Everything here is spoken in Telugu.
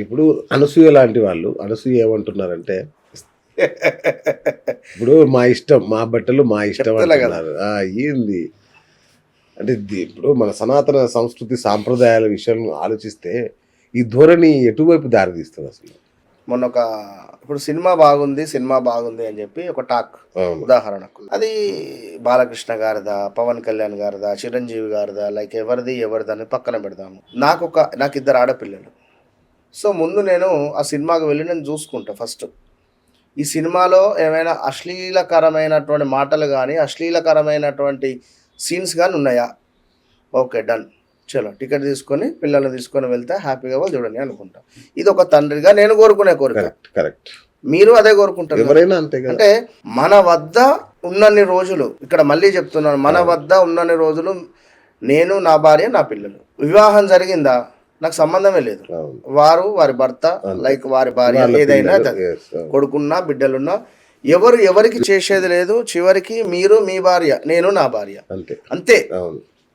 ఇప్పుడు అనసూయ లాంటి వాళ్ళు అనసూయ ఏమంటున్నారంటే ఇప్పుడు మా ఇష్టం, మా బట్టలు మా ఇష్టం చెప్తలే కదా. అంటున్నారు. ఏంది అంటే ఇప్పుడు మన సనాతన సంస్కృతి సాంప్రదాయాల విషయం ఆలోచిస్తే ఈ ధోరణి ఎటువైపు దారితీస్తుంది అసలు? మొన్న ఇప్పుడు సినిమా బాగుంది అని చెప్పి ఒక టాక్, అవును. ఉదాహరణకు అది బాలకృష్ణ గారిదా, పవన్ కళ్యాణ్ గారిదా, చిరంజీవి గారిదా, లైక్ ఎవరిది అని పక్కన పెడదాము. నాకు ఇద్దరు ఆడపిల్లలు. సో ముందు నేను ఆ సినిమాకి వెళ్ళి నేను చూసుకుంటా ఫస్ట్. ఈ సినిమాలో ఏమైనా అశ్లీలకరమైనటువంటి మాటలు కానీ, అశ్లీలకరమైనటువంటి సీన్స్ కానీ ఉన్నాయా? Okay, done. చలో టికెట్ తీసుకొని పిల్లల్ని తీసుకొని వెళ్తే హ్యాపీగా వాళ్ళు చూడండి అనుకుంటా. ఇది ఒక తండ్రిగా నేను కోరుకునే కోరిక. కరెక్ట్. మీరు అదే కోరుకుంటారు. ఎవరైనా అంతే కదా. అంటే మన వద్ద ఉన్నన్ని రోజులు, ఇక్కడ మళ్ళీ చెప్తున్నాను, మన వద్ద ఉన్నన్ని రోజులు నేను, నా భార్య, నా పిల్లలు. వివాహం జరిగిందా నాకు సంబంధమే లేదు. వారి భర్త, లైక్ వారి భార్య, ఏదైనా కొడుకున్నా బిడ్డలున్నా ఎవరికి చేసేది లేదు. చివరికి మీరు మీ భార్య, నేను నా భార్య, అంతే.